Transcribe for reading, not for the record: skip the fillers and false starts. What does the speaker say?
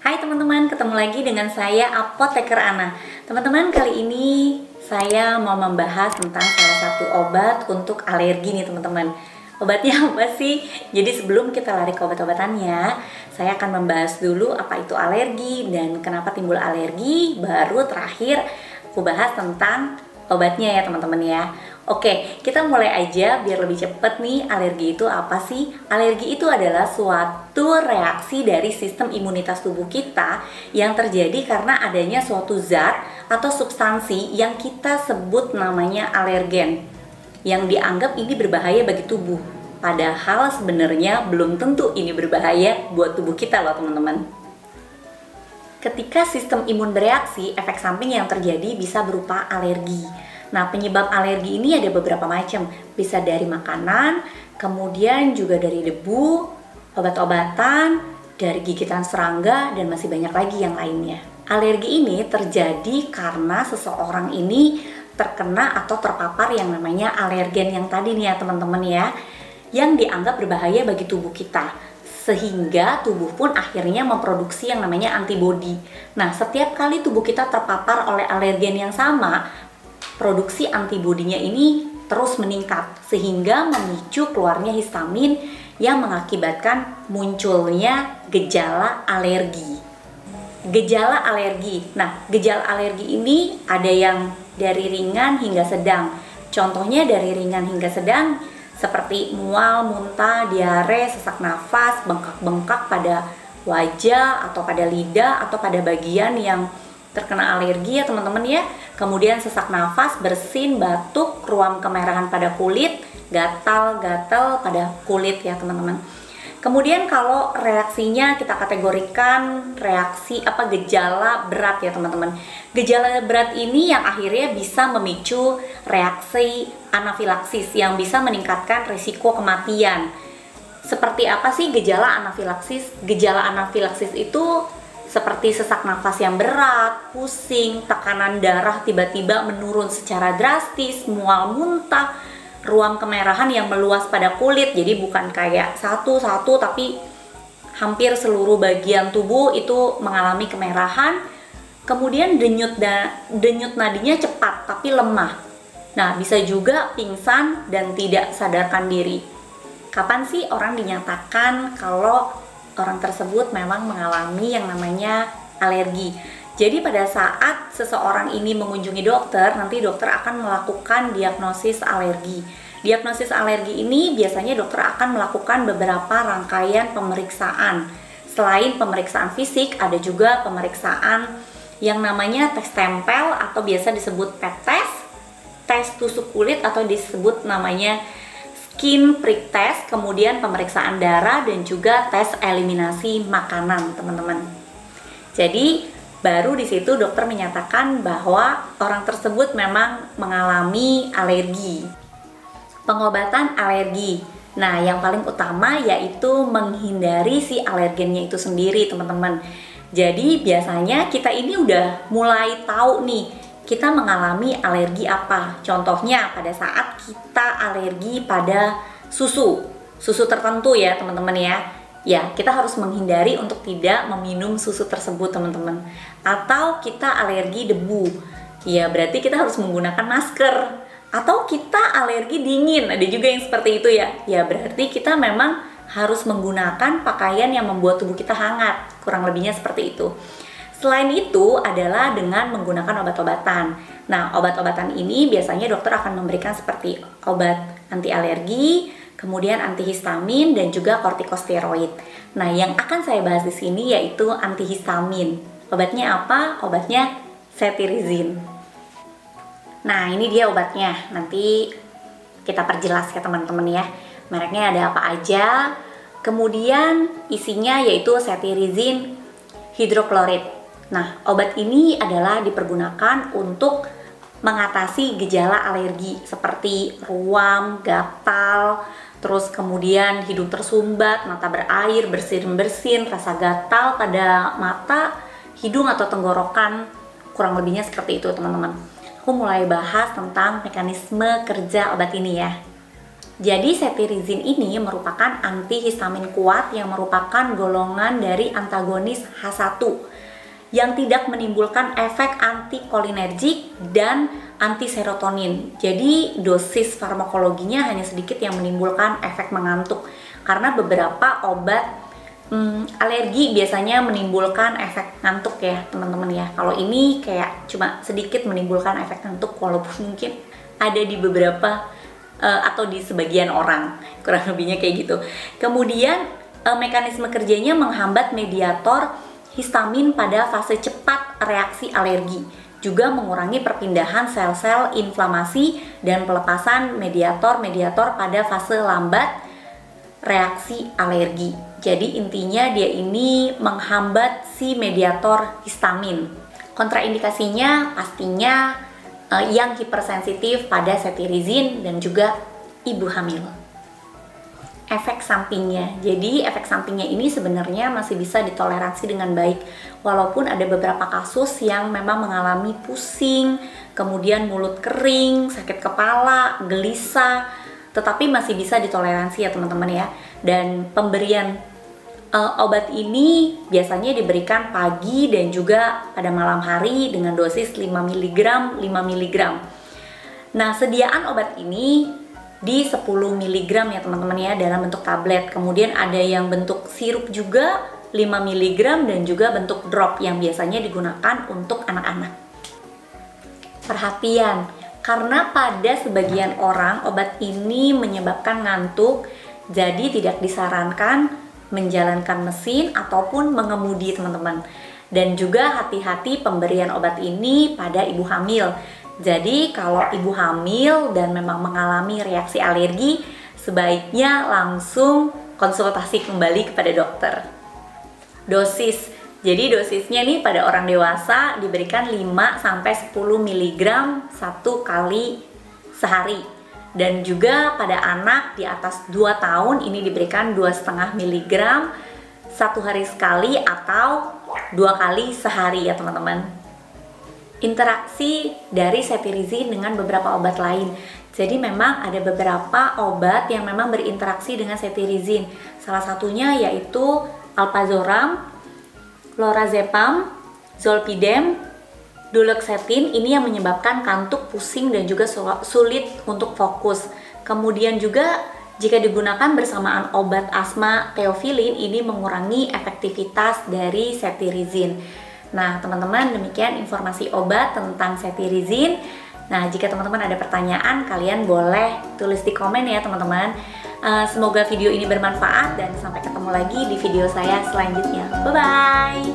Hai teman-teman, ketemu lagi dengan saya Apoteker Ana. Teman-teman, kali ini saya mau membahas tentang salah satu obat untuk alergi nih teman-teman. Obatnya apa sih? Jadi sebelum kita lari ke obat-obatannya, saya akan membahas dulu apa itu alergi dan kenapa timbul alergi. Baru terakhir aku bahas tentang obatnya ya teman-teman ya. Oke, kita mulai aja biar lebih cepet nih. Alergi itu apa sih? Alergi itu adalah suatu reaksi dari sistem imunitas tubuh kita yang terjadi karena adanya suatu zat atau substansi yang kita sebut namanya alergen, yang dianggap ini berbahaya bagi tubuh. Padahal sebenarnya belum tentu ini berbahaya buat tubuh kita loh teman-teman. Ketika sistem imun bereaksi, efek samping yang terjadi bisa berupa alergi. Nah, penyebab alergi ini ada beberapa macam. Bisa dari makanan, kemudian juga dari debu, obat-obatan, dari gigitan serangga, dan masih banyak lagi yang lainnya. Alergi ini terjadi karena seseorang ini terkena atau terpapar yang namanya alergen yang tadi nih ya teman-teman ya, yang dianggap berbahaya bagi tubuh kita, sehingga tubuh pun akhirnya memproduksi yang namanya antibodi. Nah, setiap kali tubuh kita terpapar oleh alergen yang sama, produksi antibodinya ini terus meningkat, sehingga memicu keluarnya histamin yang mengakibatkan munculnya gejala alergi. Gejala alergi. Nah, gejala alergi ini ada yang dari ringan hingga sedang. Contohnya dari ringan hingga sedang seperti mual, muntah, diare, sesak nafas, bengkak-bengkak pada wajah atau pada lidah atau pada bagian yang terkena alergi ya teman-teman ya. Kemudian sesak nafas, bersin, batuk, ruam kemerahan pada kulit, gatal-gatal pada kulit ya teman-teman. Kemudian kalau reaksinya kita kategorikan gejala berat ya teman-teman. Gejala berat ini yang akhirnya bisa memicu reaksi anafilaksis yang bisa meningkatkan risiko kematian. Seperti apa sih gejala anafilaksis? Gejala anafilaksis itu seperti sesak nafas yang berat, pusing, tekanan darah tiba-tiba menurun secara drastis, mual muntah, ruam kemerahan yang meluas pada kulit. Jadi bukan kayak satu-satu tapi hampir seluruh bagian tubuh itu mengalami kemerahan. Kemudian denyut nadinya cepat tapi lemah. Nah, bisa juga pingsan dan tidak sadarkan diri. Kapan sih orang dinyatakan kalau orang tersebut memang mengalami yang namanya alergi? Jadi pada saat seseorang ini mengunjungi dokter, nanti dokter akan melakukan diagnosis alergi. Diagnosis alergi ini biasanya dokter akan melakukan beberapa rangkaian pemeriksaan. Selain pemeriksaan fisik, ada juga pemeriksaan yang namanya tes tempel atau biasa disebut PET test, tes tusuk kulit atau disebut namanya skin prick test, kemudian pemeriksaan darah dan juga tes eliminasi makanan, teman-teman. Jadi baru di situ dokter menyatakan bahwa orang tersebut memang mengalami alergi. Pengobatan alergi. Nah, yang paling utama yaitu menghindari si alergennya itu sendiri, teman-teman. Jadi biasanya kita ini udah mulai tahu nih kita mengalami alergi apa. Contohnya pada saat kita alergi pada susu tertentu ya teman-teman ya. Ya, kita harus menghindari untuk tidak meminum susu tersebut teman-teman. Atau kita alergi debu, ya berarti kita harus menggunakan masker. Atau kita alergi dingin, ada juga yang seperti itu ya. Ya berarti kita memang harus menggunakan pakaian yang membuat tubuh kita hangat. Kurang lebihnya seperti itu. Selain itu adalah dengan menggunakan obat-obatan. Nah, obat-obatan ini biasanya dokter akan memberikan seperti obat anti alergi, kemudian antihistamin dan juga kortikosteroid. Nah, yang akan saya bahas di sini yaitu antihistamin. Obatnya apa? Obatnya cetirizine. Nah, ini dia obatnya. Nanti kita perjelas ya teman-teman ya. Mereknya ada apa aja. Kemudian isinya yaitu cetirizine hidroklorid. Nah, obat ini adalah dipergunakan untuk mengatasi gejala alergi seperti ruam, gatal, terus kemudian hidung tersumbat, mata berair, bersin-bersin, rasa gatal pada mata, hidung atau tenggorokan. Kurang lebihnya seperti itu, teman-teman. Aku mulai bahas tentang mekanisme kerja obat ini ya. Jadi cetirizine ini merupakan antihistamin kuat yang merupakan golongan dari antagonis H1 yang tidak menimbulkan efek antikolinergik dan antiserotonin. Jadi dosis farmakologinya hanya sedikit yang menimbulkan efek mengantuk. Karena beberapa obat alergi biasanya menimbulkan efek ngantuk ya teman-teman ya. Kalau ini kayak cuma sedikit menimbulkan efek ngantuk, walaupun mungkin ada di beberapa atau di sebagian orang, kurang lebihnya kayak gitu. Kemudian mekanisme kerjanya menghambat mediator histamin pada fase cepat reaksi alergi, juga mengurangi perpindahan sel-sel inflamasi dan pelepasan mediator-mediator pada fase lambat reaksi alergi. Jadi intinya dia ini menghambat si mediator histamin. Kontraindikasinya pastinya yang hipersensitif pada cetirizine dan juga ibu hamil. Efek sampingnya, jadi efek sampingnya ini sebenarnya masih bisa ditoleransi dengan baik, walaupun ada beberapa kasus yang memang mengalami pusing, kemudian mulut kering, sakit kepala, gelisah, tetapi masih bisa ditoleransi ya teman-teman ya. Dan pemberian obat ini biasanya diberikan pagi dan juga pada malam hari dengan dosis 5 mg 5 mg. Nah, sediaan obat ini di 10 mg ya teman-teman ya, dalam bentuk tablet. Kemudian ada yang bentuk sirup juga 5 mg dan juga bentuk drop yang biasanya digunakan untuk anak-anak. Perhatian, karena pada sebagian orang obat ini menyebabkan ngantuk, jadi tidak disarankan menjalankan mesin ataupun mengemudi teman-teman. Dan juga hati-hati pemberian obat ini pada ibu hamil. Jadi kalau ibu hamil dan memang mengalami reaksi alergi, sebaiknya langsung konsultasi kembali kepada dokter. Dosis, jadi dosisnya nih pada orang dewasa diberikan 5-10 mg 1 kali sehari. Dan juga pada anak di atas 2 tahun ini diberikan 2,5 mg 1 hari sekali atau 2 kali sehari ya teman-teman. Interaksi dari cetirizine dengan beberapa obat lain. Jadi memang ada beberapa obat yang memang berinteraksi dengan cetirizine. Salah satunya yaitu alprazolam, lorazepam, zolpidem, duloxetine. Ini yang menyebabkan kantuk, pusing dan juga sulit untuk fokus. Kemudian juga jika digunakan bersamaan obat asma teofilin, ini mengurangi efektivitas dari cetirizine. Nah teman-teman, demikian informasi obat tentang cetirizine. Nah jika teman-teman ada pertanyaan, kalian boleh tulis di komen ya teman-teman. Semoga video ini bermanfaat dan sampai ketemu lagi di video saya selanjutnya. Bye-bye!